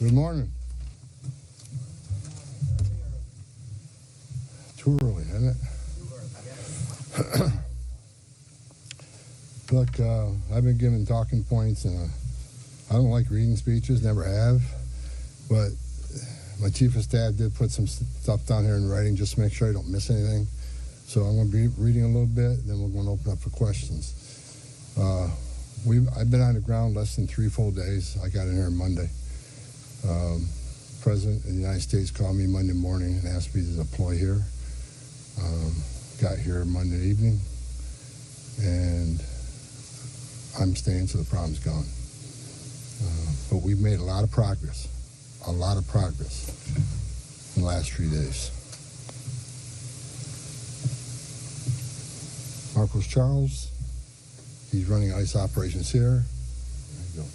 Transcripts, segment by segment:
Good morning. Too early, isn't it? Look, I've been given talking points, and I don't like reading speeches, never have. But my chief of staff did put some stuff down here in writing just to make sure I don't miss anything. So I'm going to be reading a little bit, then we're going to open up for questions. I've been on the ground less than 3 full days. I got in here Monday. President of the United States called me Monday morning and asked me to deploy here. Got here Monday evening, and I'm staying till the problem's gone. But we've made a lot of progress in the last 3 days. Marcos Charles, he's running ICE operations here. There you go.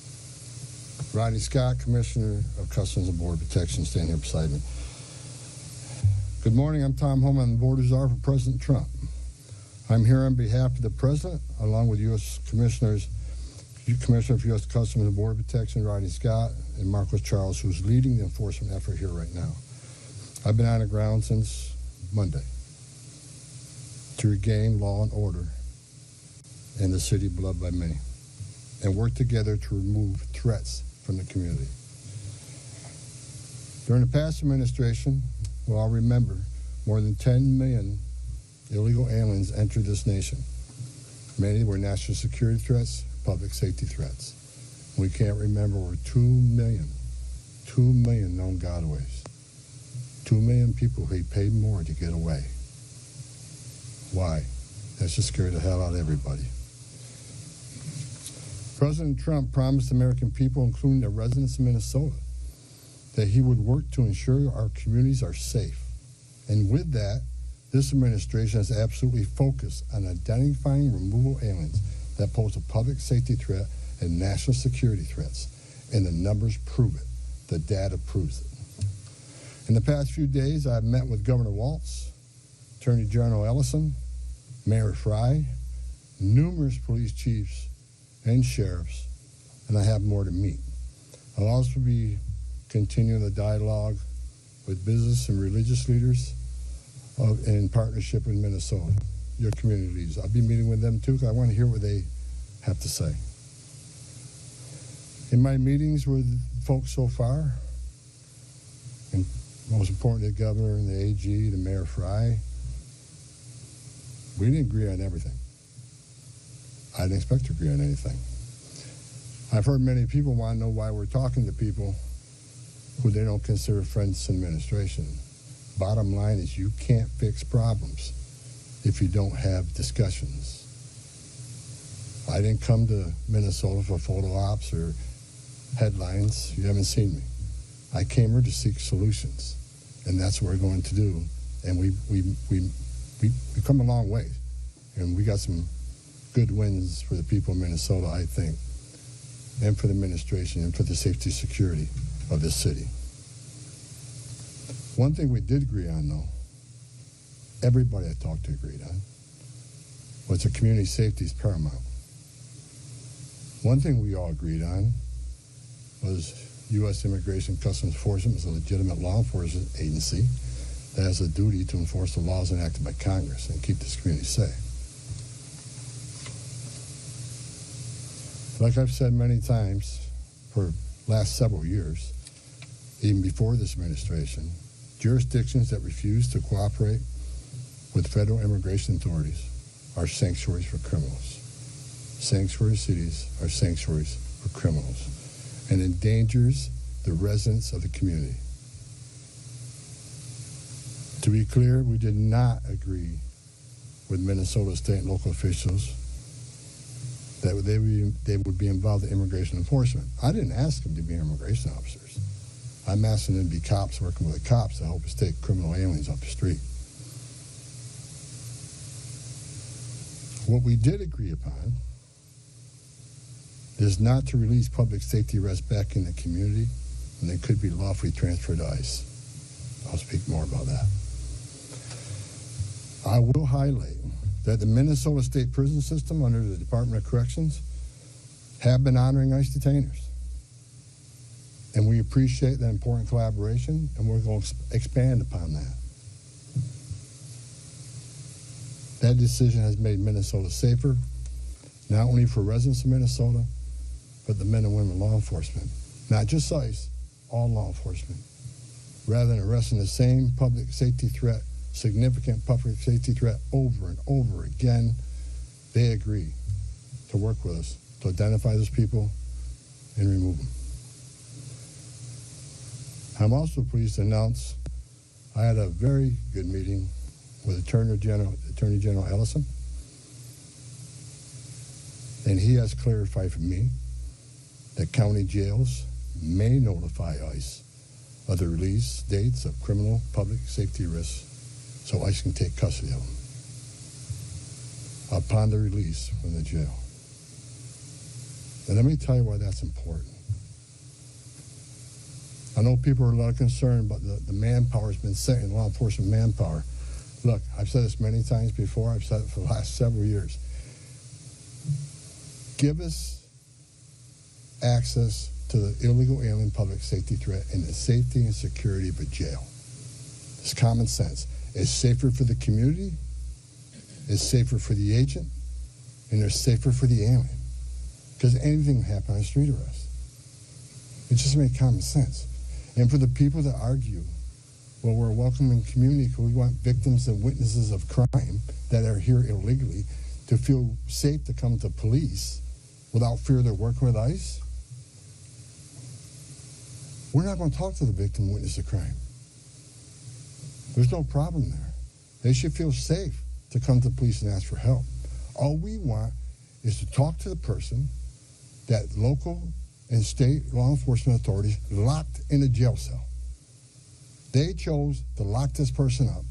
Rodney Scott, Commissioner of Customs and Border Protection, standing here beside me. Good morning, I'm Tom Homan, the Border Czar for President Trump. I'm here on behalf of the President, along with U.S. Commissioner for U.S. Customs and Border Protection, Rodney Scott, and Marcos Charles, who's leading the enforcement effort here right now. I've been on the ground since Monday to regain law and order in the city beloved by many, and work together to remove threats from the community. During the past administration, we'll all remember, more than 10 million illegal aliens entered this nation. Many were national security threats, public safety threats. We can't remember over 2 million known gotaways. 2 million people who paid more to get away. Why? That just scared the hell out of everybody. President Trump promised American people, including the residents of Minnesota, that he would work to ensure our communities are safe. And with that, this administration has absolutely focused on identifying removal aliens that pose a public safety threat and national security threats. And the numbers prove it. The data proves it. In the past few days, I've met with Governor Walz, Attorney General Ellison, Mayor Fry, numerous police chiefs and sheriffs, and I have more to meet. I'll also be continuing the dialogue with business and religious leaders in partnership with Minnesota, your community leaders. I'll be meeting with them too, because I want to hear what they have to say. In my meetings with folks so far, and most importantly, the governor and the AG, the Mayor Fry, we didn't agree on everything. I didn't expect to agree on anything. I've heard many people want to know why we're talking to people who they don't consider friends in administration. Bottom line is you can't fix problems if you don't have discussions. I didn't come to Minnesota for photo ops or headlines. You haven't seen me. I came here to seek solutions, and that's what we're going to do. And we've come a long way, and we got some good wins for the people of Minnesota, I think, and for the administration and for the safety and security of this city. One thing we did agree on, though, everybody I talked to agreed on, was that community safety is paramount. One thing we all agreed on was U.S. Immigration Customs Enforcement is a legitimate law enforcement agency that has a duty to enforce the laws enacted by Congress and keep this community safe. Like I've said many times for the last several years, even before this administration, jurisdictions that refuse to cooperate with federal immigration authorities are sanctuaries for criminals. Sanctuary cities are sanctuaries for criminals, and endangers the residents of the community. To be clear, we did not agree with Minnesota state and local officials that they would be involved in immigration enforcement. I didn't ask them to be immigration officers. I'm asking them to be cops working with the cops to help us take criminal aliens off the street. What we did agree upon is not to release public safety arrests back in the community, and they could be lawfully transferred to ICE. I'll speak more about that. I will highlight that the Minnesota State Prison System under the Department of Corrections have been honoring ICE detainers. And we appreciate that important collaboration, and we're going to expand upon that. That decision has made Minnesota safer, not only for residents of Minnesota, but the men and women law enforcement. Not just ICE, all law enforcement. Rather than arresting the same public safety threat, significant public safety threat over and over again, they agree to work with us to identify those people and remove them. I'm also pleased to announce I had a very good meeting with Attorney General Ellison, and he has clarified for me that county jails may notify ICE of the release dates of criminal public safety risks so ICE can take custody of them upon the release from the jail. And let me tell you why that's important. I know people are a lot concerned about the manpower has been set in law enforcement manpower. Look, I've said this many times before. I've said it for the last several years. Give us access to the illegal alien public safety threat and the safety and security of a jail. It's common sense. It's safer for the community, it's safer for the agent, and it's safer for the alien. Because anything can happen on a street arrest. It just makes common sense. And for the people that argue, well, we're a welcoming community because we want victims and witnesses of crime that are here illegally to feel safe to come to police without fear they're working with ICE, we're not going to talk to the victim and witness of crime. There's no problem there. They should feel safe to come to police and ask for help. All we want is to talk to the person that local and state law enforcement authorities locked in a jail cell. They chose to lock this person up.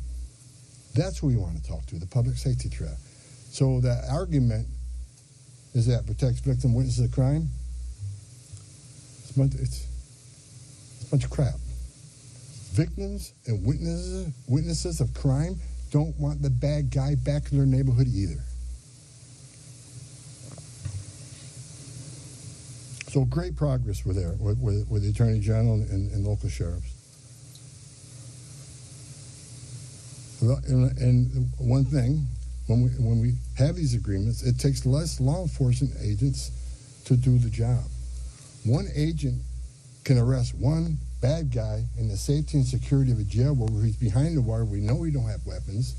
That's who we want to talk to, the public safety threat. So that argument is that protects victim witnesses of crime. It's a bunch of crap. Victims and witnesses of crime don't want the bad guy back in their neighborhood either. So great progress with the Attorney General and local sheriffs. And one thing, when we have these agreements, it takes less law enforcement agents to do the job. One agent can arrest one bad guy in the safety and security of a jail where he's behind the wire, we know we don't have weapons.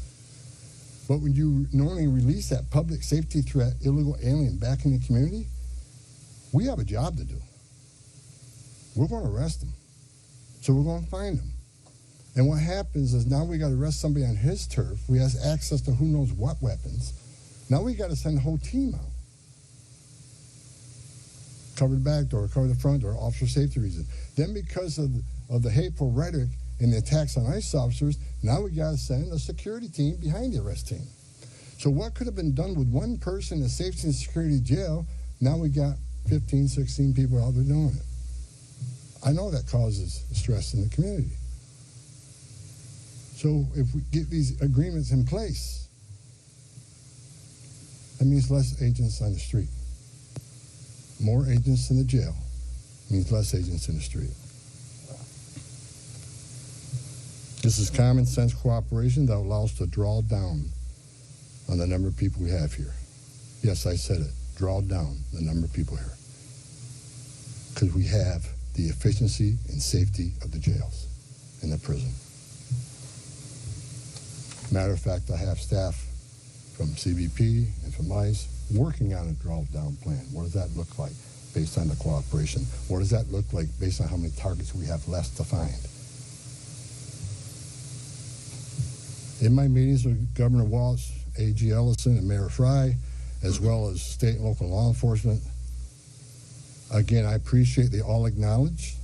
But when you normally release that public safety threat, illegal alien back in the community, we have a job to do. We're going to arrest him. So we're going to find him. And what happens is now we got to arrest somebody on his turf. We have access to who knows what weapons. Now we got to send the whole team out. Cover the back door, cover the front door, officer safety reasons. Then because of the hateful rhetoric and the attacks on ICE officers, now we got to send a security team behind the arrest team. So what could have been done with one person in a safety and security jail, now we got 15, 16 people out there doing it. I know that causes stress in the community. So if we get these agreements in place, that means less agents on the street. More agents in the jail means less agents in the street. This is common sense cooperation that allows us to draw down on the number of people we have here. Yes, I said it. Draw down the number of people here. Because we have the efficiency and safety of the jails and the prison. Matter of fact, I have staff from CBP and from ICE working on a draw-down plan. What does that look like based on the cooperation? What does that look like based on how many targets we have left to find? In my meetings with Governor Walz, AG Ellison, and Mayor Fry, as well as state and local law enforcement, again, I appreciate they all acknowledge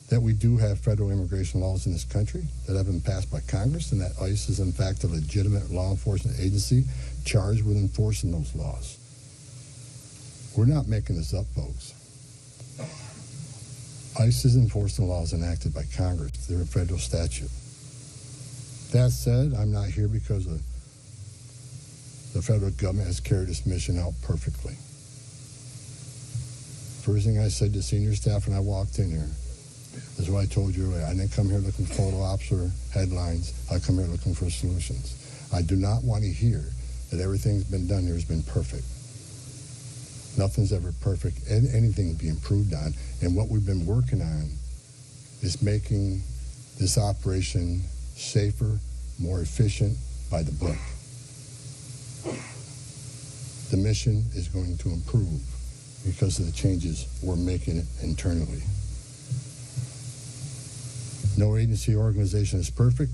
that we do have federal immigration laws in this country that have been passed by Congress, and that ICE is in fact a legitimate law enforcement agency charged with enforcing those laws. We're not making this up, folks. ICE is enforcing laws enacted by Congress. They're a federal statute. That said, I'm not here because the federal government has carried its mission out perfectly. First thing I said to senior staff when I walked in here, That's why I told you earlier. I didn't come here looking for photo ops or headlines. I come here looking for solutions. I do not want to hear that everything's been done here has been perfect. Nothing's ever perfect. Anything can be improved on. And what we've been working on is making this operation safer, more efficient by the book. The mission is going to improve because of the changes we're making internally. No agency or organization is perfect.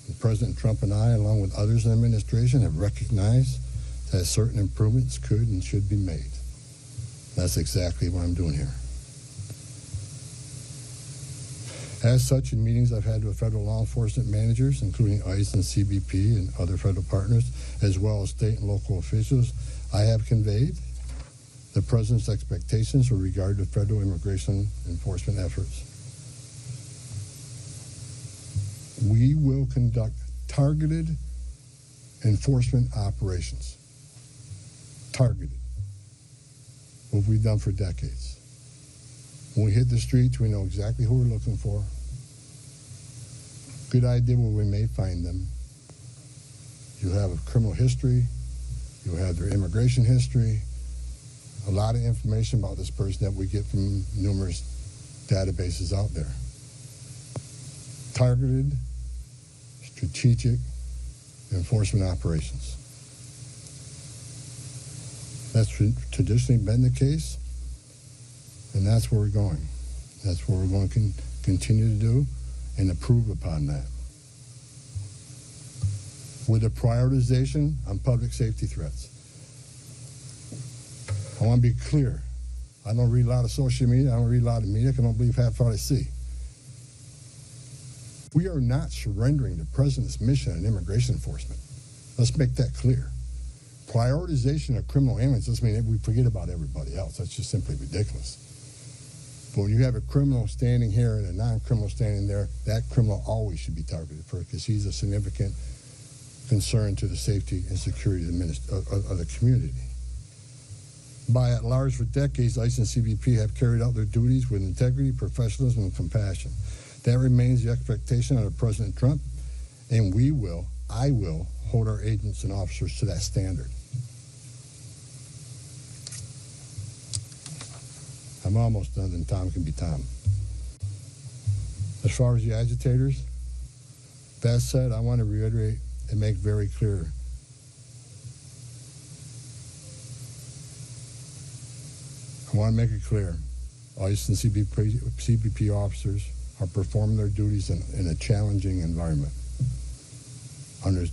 And President Trump and I, along with others in the administration, have recognized that certain improvements could and should be made. That's exactly what I'm doing here. As such, in meetings I've had with federal law enforcement managers, including ICE and CBP and other federal partners, as well as state and local officials, I have conveyed the President's expectations with regard to federal immigration enforcement efforts. We will conduct targeted enforcement operations. Targeted. What we've done for decades. When we hit the streets, we know exactly who we're looking for. Good idea where we may find them. You have a criminal history. You have their immigration history. A lot of information about this person that we get from numerous databases out there. Targeted, strategic enforcement operations. That's traditionally been the case, and that's where we're going. That's what we're going to continue to do and improve upon that. With a prioritization on public safety threats. I want to be clear. I don't read a lot of social media. I don't read a lot of media. I don't believe half what I see. We are not surrendering the President's mission on immigration enforcement. Let's make that clear. Prioritization of criminal aliens doesn't mean that we forget about everybody else. That's just simply ridiculous. But when you have a criminal standing here and a non-criminal standing there, that criminal always should be targeted first because he's a significant concern to the safety and security of the community. By and large, for decades, ICE and CBP have carried out their duties with integrity, professionalism, and compassion. That remains the expectation under President Trump, and I will, hold our agents and officers to that standard. I'm almost done, and Tom can be Tom. As far as the agitators, that said, I want to reiterate and make very clear I want to make it clear, ICE and CBP officers are performing their duties in a challenging environment under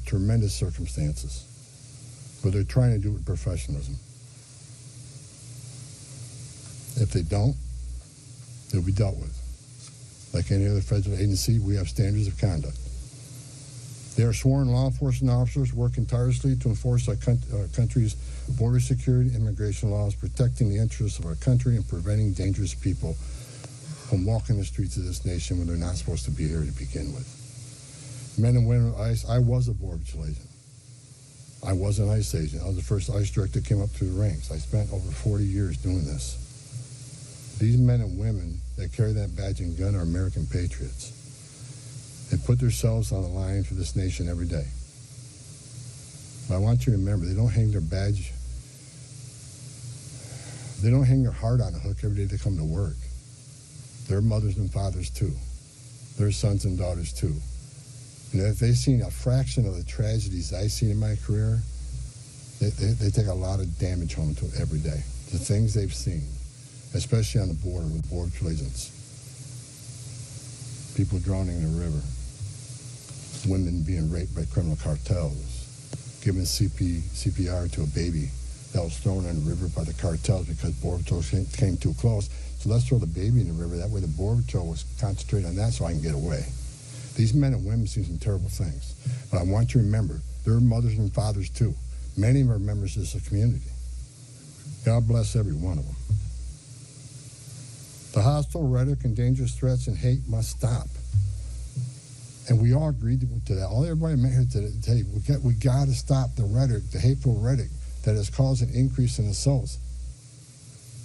tremendous circumstances, but they're trying to do it with professionalism. If they don't, they'll be dealt with. Like any other federal agency, we have standards of conduct. They are sworn law enforcement officers working tirelessly to enforce our country's border security and immigration laws, protecting the interests of our country and preventing dangerous people from walking the streets of this nation when they're not supposed to be here to begin with. Men and women of ICE, I was a Border Patrol agent. I was an ICE agent. I was the first ICE director that came up through the ranks. I spent over 40 years doing this. These men and women that carry that badge and gun are American patriots. They put themselves on the line for this nation every day. But I want you to remember, they don't hang their badge, they don't hang their heart on a hook every day they come to work. They're mothers and fathers too. They're sons and daughters too. And if they've seen a fraction of the tragedies I've seen in my career, they take a lot of damage home to every day. The things they've seen, especially on the border with Border Patrol agents. People drowning in the river, women being raped by criminal cartels, giving CPR to a baby that was thrown in the river by the cartels because Border Patrol came too close. So let's throw the baby in the river. That way the Border Patrol was concentrated on that so I can get away. These men and women see some terrible things. But I want you to remember, they're mothers and fathers too. Many of them are members of this community. God bless every one of them. The hostile rhetoric and dangerous threats and hate must stop. And we all agreed to that. All everybody met here today, we got to stop the rhetoric, the hateful rhetoric that has caused an increase in assaults.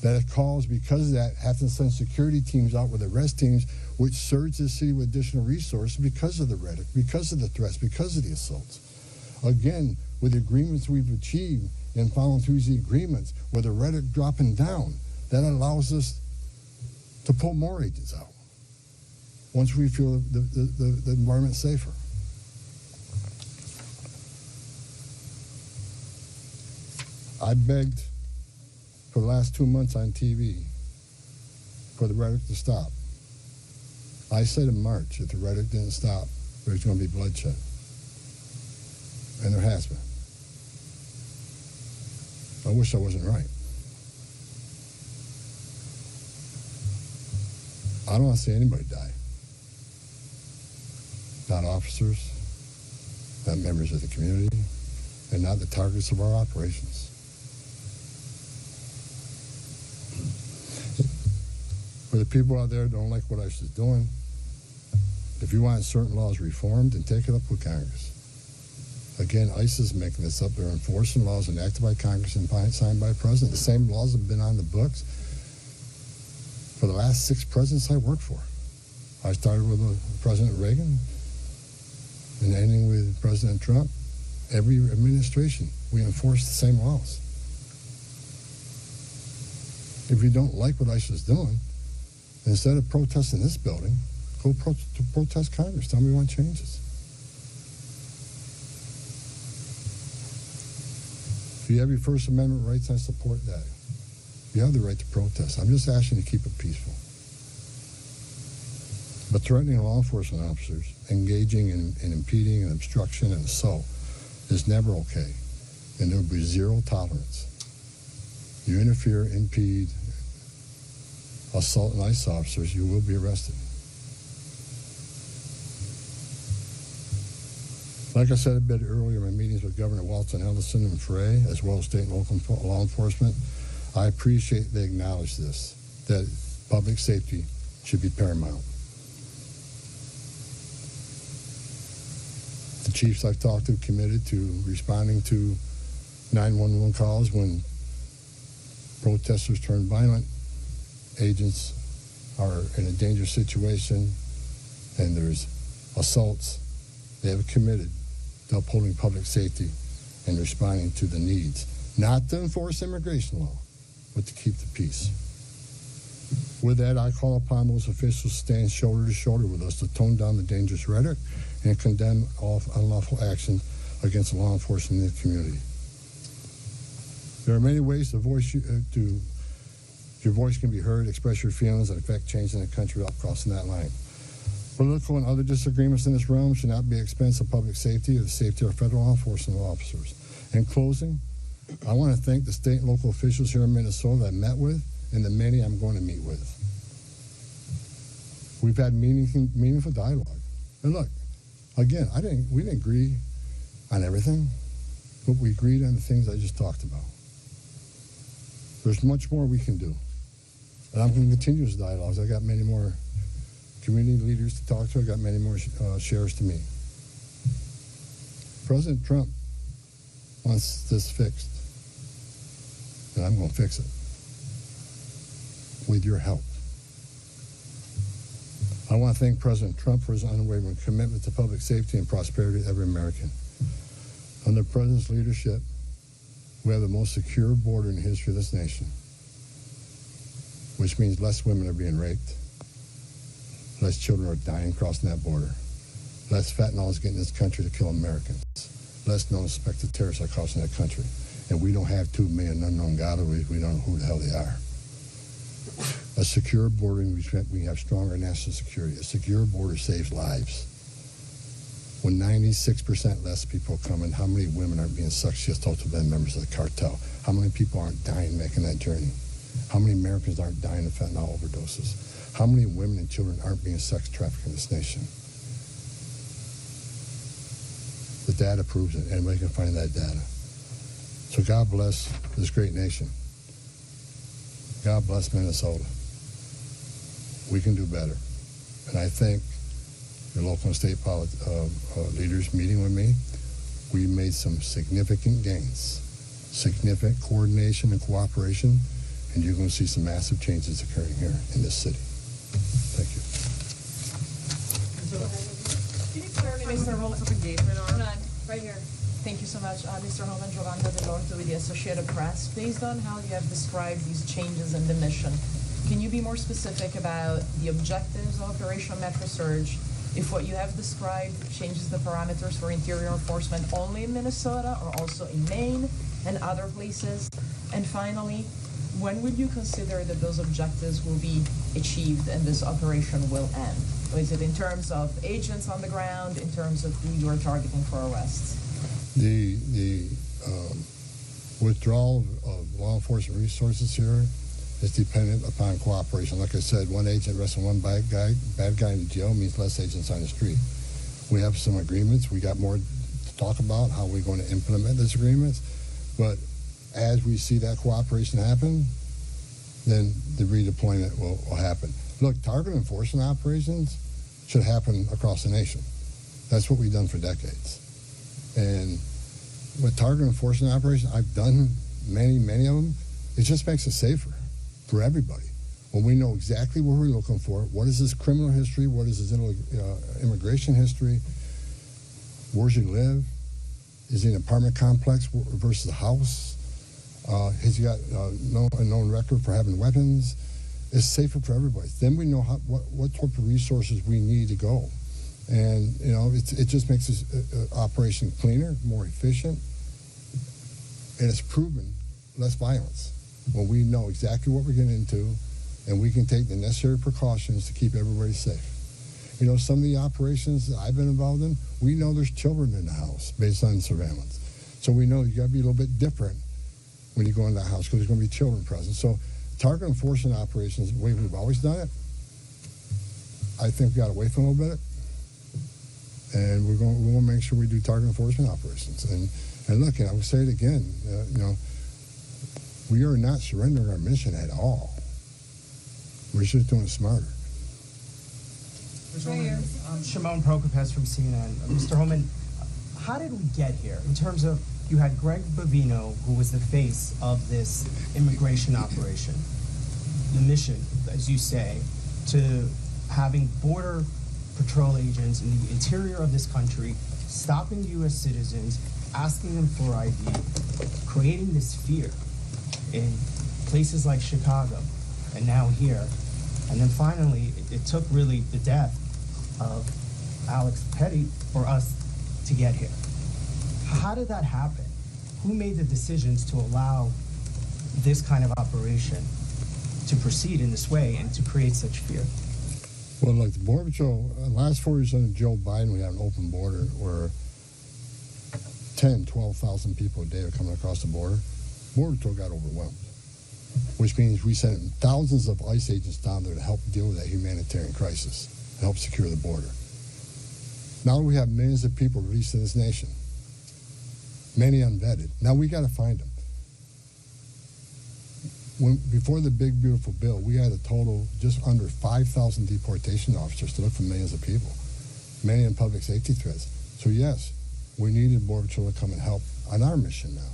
that it calls, because of that, have to send security teams out with arrest teams, which surge the city with additional resources because of the rhetoric, because of the threats, because of the assaults. Again, with the agreements we've achieved and following through the agreements, with the rhetoric dropping down, that allows us to pull more agents out once we feel the environment's safer. I begged for the last 2 months on TV for the rhetoric to stop. I said in March, if the rhetoric didn't stop, there's going to be bloodshed. And there has been. I wish I wasn't right. I don't want to see anybody die. Not officers, not members of the community, and not the targets of our operations. For the people out there who don't like what ICE is doing, if you want certain laws reformed, then take it up with Congress. Again, ICE is making this up. They're enforcing laws enacted by Congress and signed by the President. The same laws have been on the books for the last 6 presidents I worked for. I started with President Reagan and ending with President Trump. Every administration, we enforce the same laws. If you don't like what ICE is doing, instead of protesting this building, go protest Congress. Tell me you want changes. If you have your First Amendment rights, I support that. You have the right to protest. I'm just asking you to keep it peaceful. But threatening law enforcement officers, engaging in impeding and obstruction and assault is never okay. And there will be zero tolerance. You interfere, impede, assault an ICE officers, you will be arrested. Like I said a bit earlier in my meetings with Governor Walton, Ellison, and Frey, as well as state and local law enforcement, I appreciate they acknowledge this, that public safety should be paramount. The chiefs I've talked to committed to responding to 911 calls when protesters turn violent, agents are in a dangerous situation, and there's assaults. They have committed to upholding public safety and responding to the needs, not to enforce immigration law, but to keep the peace. With that, I call upon those officials to stand shoulder to shoulder with us to tone down the dangerous rhetoric and condemn all unlawful action against law enforcement in the community. There are many ways your voice can be heard, express your feelings, and affect change in the country without crossing that line. Political and other disagreements in this realm should not be at the expense of public safety or the safety of federal law enforcement officers. In closing, I want to thank the state and local officials here in Minnesota that I met with and the many I'm going to meet with. We've had meaningful dialogue. And look, again, we didn't agree on everything, but we agreed on the things I just talked about. There's much more we can do. And I'm going to continue this dialogue. I got many more community leaders to talk to. I got many more shares to meet. President Trump wants this fixed, and I'm going to fix it with your help. I want to thank President Trump for his unwavering commitment to public safety and prosperity of every American. Under the President's leadership, we have the most secure border in the history of this nation, which means less women are being raped, less children are dying crossing that border, less fentanyl is getting in this country to kill Americans, less known suspected terrorists are crossing that country, and we don't have 2 million unknown gotaways. We don't know who the hell they are. A secure border, we have stronger national security. A secure border saves lives. When 96% less people come in, how many women aren't being sexually assaulted by members of the cartel? How many people aren't dying making that journey? How many Americans aren't dying of fentanyl overdoses? How many women and children aren't being sex trafficked in this nation? The data proves it. Anybody can find that data. So God bless this great nation. God bless Minnesota. We can do better. And I thank your local and state leaders meeting with me. We made some significant gains, significant coordination and cooperation and you're going to see some massive changes occurring here in this city. Thank you. Can you clarify Mr. Rules of engagement on? Right here. Thank you so much, Mr. Homan. Giovanna Dell'Orto with the Associated Press. Based on how you have described these changes in the mission, can you be more specific about the objectives of Operation Metro Surge? If what you have described changes the parameters for interior enforcement only in Minnesota or also in Maine and other places? And finally, when would you consider that those objectives will be achieved and this operation will end? Or is it in terms of agents on the ground, in terms of who you are targeting for arrests? The withdrawal of law enforcement resources here is dependent upon cooperation. Like I said, one agent arresting one bad guy in jail means less agents on the street. We have some agreements. We got more to talk about how we're going to implement those agreements. But as we see that cooperation happen, then the redeployment will happen. Look, target enforcement operations should happen across the nation. That's what we've done for decades. And with target enforcement operations, I've done many of them. It just makes it safer for everybody. When we know exactly what we're looking for, what is his criminal history, what is his immigration history, where's he live, is he in an apartment complex versus a house, has he got a known record for having weapons, it's safer for everybody. Then we know what type of resources we need to go. And it just makes this operation cleaner, more efficient, and it's proven less violence when we know exactly what we're getting into and we can take the necessary precautions to keep everybody safe. Some of the operations that I've been involved in, we know there's children in the house based on surveillance. So we know you got to be a little bit different when you go in that house because there's going to be children present. So target enforcement operations, the way we've always done it, I think we got away from a little bit. And we're going to make sure we do target enforcement operations. And look, I will say it again, we are not surrendering our mission at all. We're just doing it smarter. Shimon Prokopez from CNN. Mr. Homan, how did we get here in terms of you had Greg Bovino, who was the face of this immigration operation, the mission, as you say, to having border patrol agents in the interior of this country, stopping U.S. citizens, asking them for ID, creating this fear in places like Chicago and now here. And then finally, it took really the death of ALEX PRETTI for us to get here. How did that happen? Who made the decisions to allow this kind of operation to proceed in this way and to create such fear? Well, look, the Border Patrol, the last 4 years under Joe Biden, we have an open border where 10, 12,000 people a day are coming across the border. Border Patrol got overwhelmed, which means we sent thousands of ICE agents down there to help deal with that humanitarian crisis and help secure the border. Now we have millions of people released in this nation, many unvetted. Now we got to find them. Before the big, beautiful bill, we had a total just under 5,000 deportation officers to look for millions of people, many in public safety threats. So yes, we needed Border Patrol to come and help on our mission now.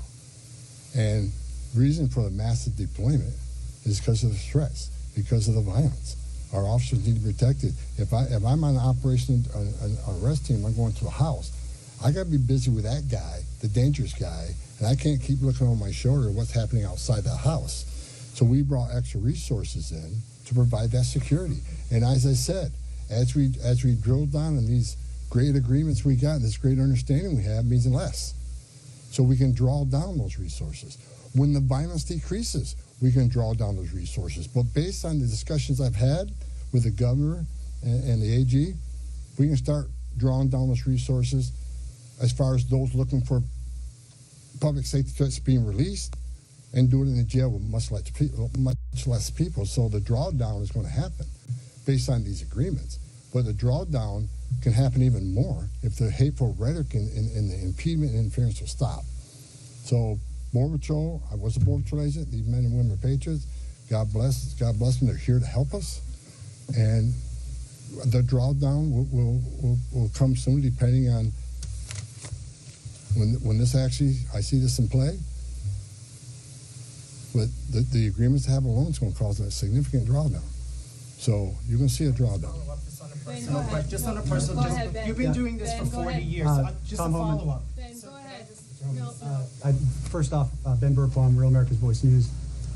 And the reason for the massive deployment is because of the threats, because of the violence. Our officers need to be protected. If I'm on an operation, an arrest team, I'm going to a house, I got to be busy with that guy, the dangerous guy, and I can't keep looking over my shoulder at what's happening outside the house. So we brought extra resources in to provide that security. And as I said, as we drilled down on these great agreements we got, this great understanding we have means less. So we can draw down those resources. When the violence decreases, we can draw down those resources. But based on the discussions I've had with the governor and the AG, we can start drawing down those resources as far as those looking for public safety threats being released, and do it in the jail with much less people. So the drawdown is going to happen based on these agreements. But the drawdown can happen even more if the hateful rhetoric and the impediment and interference will stop. So Border Patrol, I was a Border Patrol agent. These men and women are patriots. God bless them. They're here to help us. And the drawdown will come soon, depending on when this actually, I see this in play. but the agreements to have a loan is going to cause a significant drawdown. So you're going to see a drawdown. Just on a personal, you've been doing this for 40 years. Just a follow-up. Ben, go ahead. First off, Ben Burpalm, Real America's Voice News.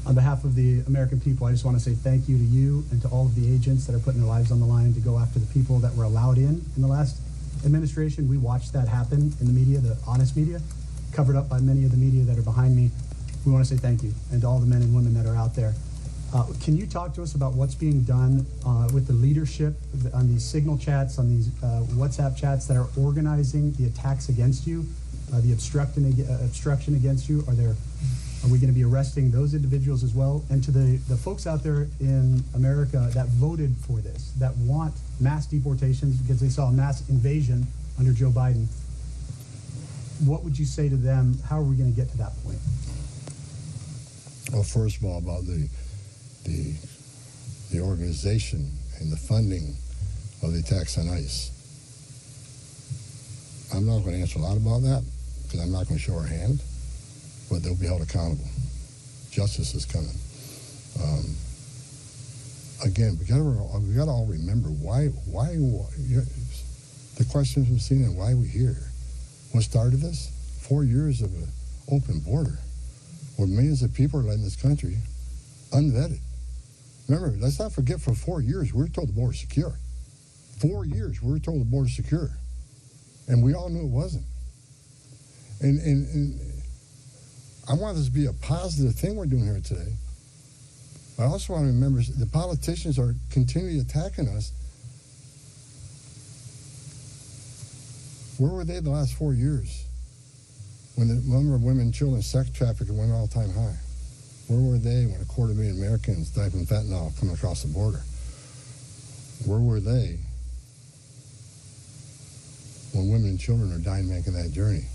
On behalf of the American people, I just want to say thank you to you and to all of the agents that are putting their lives on the line to go after the people that were allowed in the last administration. We watched that happen in the media, the honest media, covered up by many of the media that are behind me. We want to say thank you, and to all the men and women that are out there. Can you talk to us about what's being done with the leadership on these signal chats, on these WhatsApp chats that are organizing the attacks against you, the obstruction against you? Are we going to be arresting those individuals as well? And to the folks out there in America that voted for this, that want mass deportations because they saw a mass invasion under Joe Biden, what would you say to them? How are we going to get to that point? Well, first of all, about the organization and the funding of the attacks on ICE. I'm not going to answer a lot about that because I'm not going to show our hand, but they'll be held accountable. Justice is coming. Again, we got to all remember why the question from CNN, why are we here? What started this? 4 years of an open border where millions of people are letting this country unvetted. Remember, let's not forget, for 4 years, we were told the border's secure. 4 years, we were told the border's secure. And we all knew it wasn't. And I want this to be a positive thing we're doing here today. I also want to remember the politicians are continually attacking us. Where were they the last 4 years when the number of women and children sex trafficking went all-time high? Where were they when 250,000 Americans died from fentanyl coming across the border? Where were they when women and children are dying making that journey?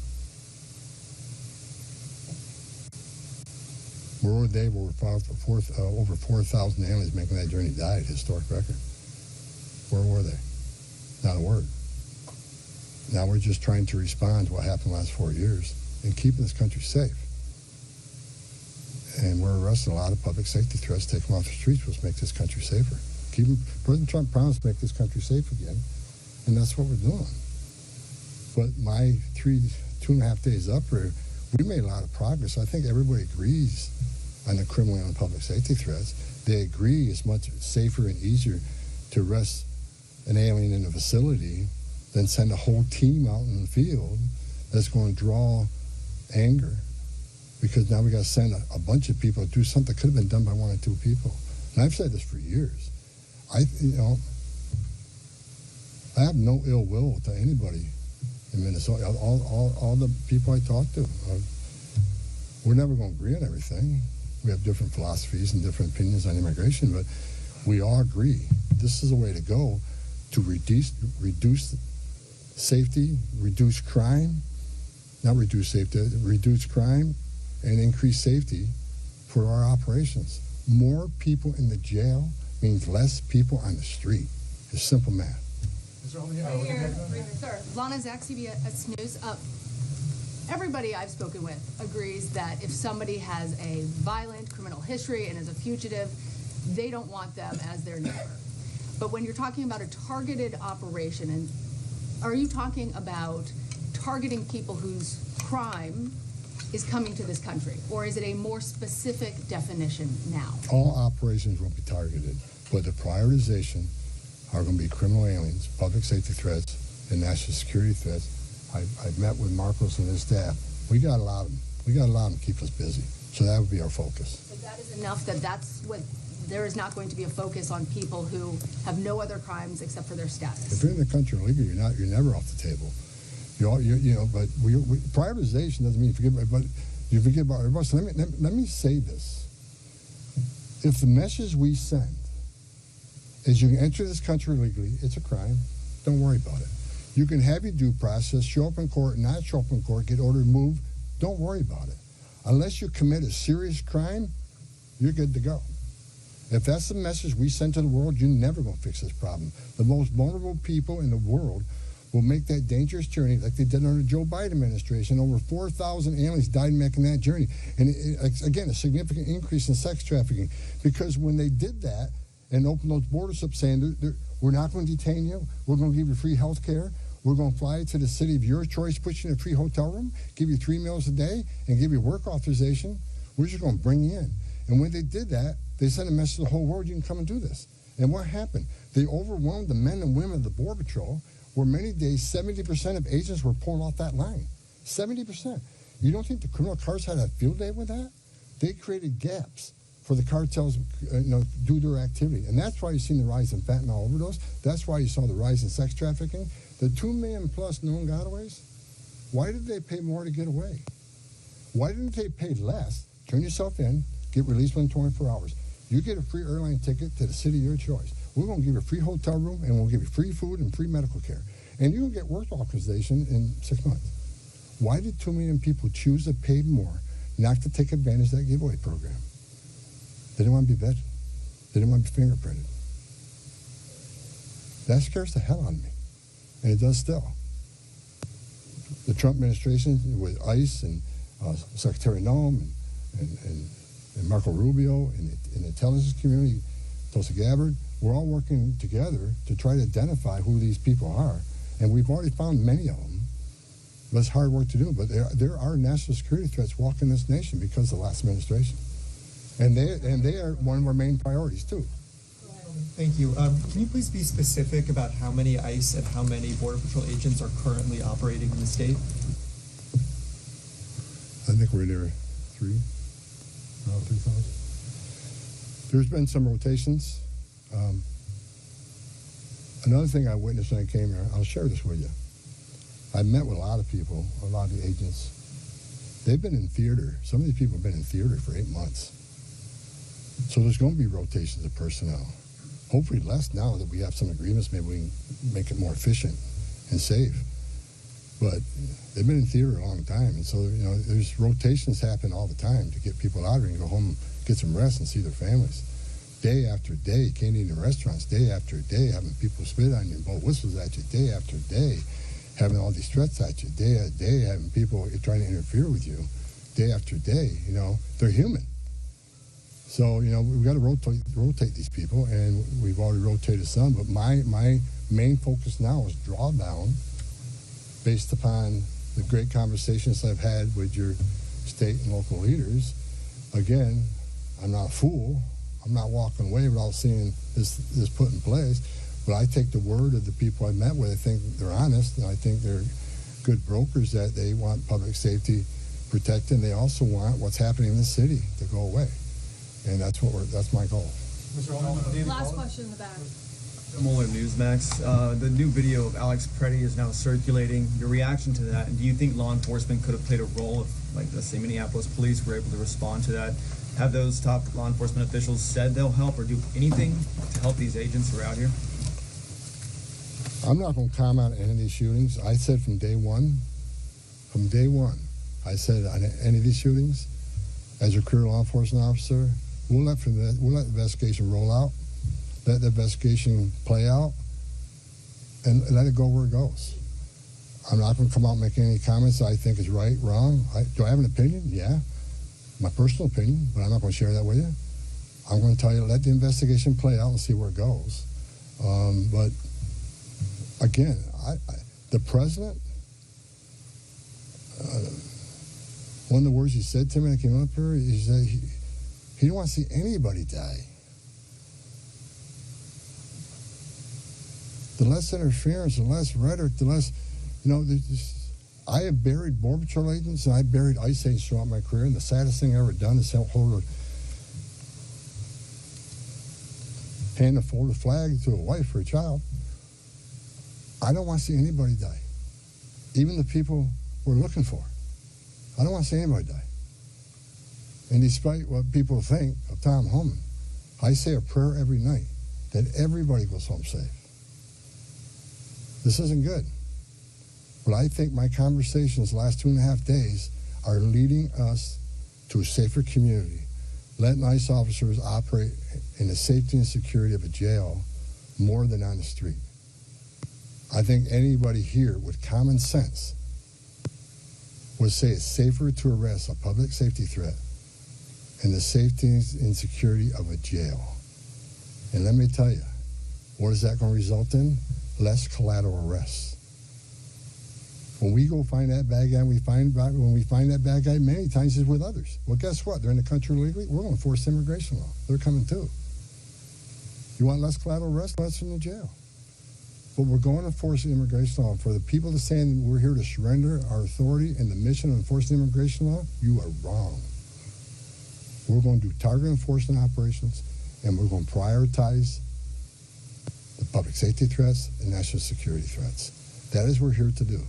Where were they where over 4,000 aliens making that journey died, historic record? Where were they? Not a word. Now we're just trying to respond to what happened the last 4 years and keeping this country safe. And we're arresting a lot of public safety threats, take them off the streets, which make this country safer. President Trump promised to make this country safe again, and that's what we're doing. But my 2.5 days up here, we made a lot of progress. I think everybody agrees on the criminal and public safety threats. They agree it's much safer and easier to arrest an alien in a facility than send a whole team out in the field that's going to draw anger, because now we got to send a bunch of people to do something that could have been done by 1 or 2 people. And I've said this for years. I have no ill will to anybody in Minnesota. All the people I talk to, we're never going to agree on everything. We have different philosophies and different opinions on immigration, but we all agree this is a way to go to reduce safety, reduce crime, reduce crime and increase safety for our operations. More people in the jail means less people on the street. It's simple math. Right here, sir. Lana Zach, CBS News. Everybody I've spoken with agrees that if somebody has a violent criminal history and is a fugitive, they don't want them as their neighbor. But when you're talking about a targeted operation, and are you talking about targeting people whose crime is coming to this country, or is it a more specific definition now? All operations will be targeted, but the prioritization are going to be criminal aliens, public safety threats, and national security threats. I've met with Marcos and his staff. We got to allow them. We got to allow them to keep us busy. So that would be our focus. But that is enough. That's what. There is not going to be a focus on people who have no other crimes except for their status. If you're in the country illegally, you're never off the table. But prioritization doesn't mean you forget about everybody. So let me say this. If the message we send is you can enter this country illegally, it's a crime, don't worry about it. You can have your due process, show up in court, not show up in court, get ordered moved, don't worry about it. Unless you commit a serious crime, you're good to go. If that's the message we send to the world, you're never going to fix this problem. The most vulnerable people in the world will make that dangerous journey like they did under the Joe Biden administration. Over 4,000 aliens died making that journey. And again, a significant increase in sex trafficking, because when they did that and opened those borders up saying, we're not going to detain you, we're going to give you free health care, we're going to fly you to the city of your choice, put you in a free hotel room, give you 3 meals a day, and give you work authorization, we're just going to bring you in. And when they did that, they sent a message to the whole world, you can come and do this. And what happened? They overwhelmed the men and women of the Border Patrol, where many days 70% of agents were pulled off that line. 70%. You don't think the criminal cartels had a field day with that? They created gaps for the cartels, do their activity. And that's why you've seen the rise in fentanyl overdose. That's why you saw the rise in sex trafficking. The 2 million plus known gotaways, why did they pay more to get away? Why didn't they pay less? Turn yourself in, get released within 24 hours. You get a free airline ticket to the city of your choice. We're going to give you a free hotel room, and we'll give you free food and free medical care. And you can get work authorization in 6 months. Why did 2 million people choose to pay more not to take advantage of that giveaway program? They didn't want to be vetted. They didn't want to be fingerprinted. That scares the hell out of me, and it does still. The Trump administration with ICE and Secretary Noem and Marco Rubio and the intelligence community, Tulsi Gabbard, we're all working together to try to identify who these people are, and we've already found many of them. But it's hard work to do, but there are national security threats walking this nation because of the last administration. And they are one of our main priorities, too. Thank you. Can you please be specific about how many ICE and how many Border Patrol agents are currently operating in the state? I think we're near 3,000. There's been some rotations. Another thing I witnessed when I came here, I'll share this with you. I met with a lot of people, a lot of the agents. They've been in theater. Some of these people have been in theater for 8 months. So there's going to be rotations of personnel. Hopefully less now that we have some agreements. Maybe we can make it more efficient and safe. But they've been in theater a long time. And so, there's rotations happen all the time to get people out of here and go home, get some rest and see their families. Day after day, can't eat in restaurants, day after day, having people spit on you and blow whistles at you, day after day, having all these threats at you, day after day, having people trying to interfere with you, day after day. They're human. So, we've got to rotate these people, and we've already rotated some. But my main focus now is drawdown, based upon the great conversations I've had with your state and local leaders. Again, I'm not a fool. I'm not walking away without seeing this put in place. But I take the word of the people I met with. I think they're honest, and I think they're good brokers, that they want public safety protected, and they also want what's happening in the city to go away. And that's my goal. Last question in the back. Mueller Newsmax. The new video of ALEX PRETTI is now circulating. Your reaction to that, and do you think law enforcement could have played a role if, let's say, Minneapolis police were able to respond to that? Have those top law enforcement officials said they'll help or do anything to help these agents who are out here? I'm not going to comment on any of these shootings. I said from day one, I said on any of these shootings, as a career law enforcement officer, we'll let the investigation roll out, let the investigation play out, and let it go where it goes. I'm not going to come out and make any comments that I think is right, wrong. Do I have an opinion? Yeah, my personal opinion, but I'm not going to share that with you. I'm going to tell you, let the investigation play out and see where it goes. But again, the president, one of the words he said to me when I came up here, he said he didn't want to see anybody die. The less interference, the less rhetoric, the less, I have buried Border Patrol agents and I buried ICE agents throughout my career, and the saddest thing I've ever done is hold hand a folded flag to a wife or a child. I don't want to see anybody die, even the people we're looking for. I don't want to see anybody die. And despite what people think of Tom Homan, I say a prayer every night that everybody goes home safe. This isn't good. But I think my conversations the last 2.5 days are leading us to a safer community, letting ICE officers operate in the safety and security of a jail more than on the street. I think anybody here with common sense would say it's safer to arrest a public safety threat and the safety and security of a jail. And let me tell you, what is that going to result in? Less collateral arrests. When we go find that bad guy, when we find that bad guy, many times it's with others. Well, guess what? They're in the country illegally. We're going to force immigration law. They're coming too. You want less collateral arrest? Less in the jail. But we're going to force immigration law. For the people to say we're here to surrender our authority and the mission of enforcing immigration law, you are wrong. We're going to do target enforcement operations, and we're going to prioritize the public safety threats and national security threats. That is what we're here to do.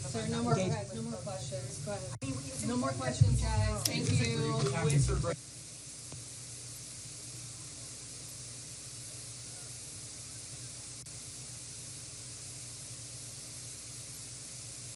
Sir, no more questions. Go ahead. No more questions, guys. Thank you.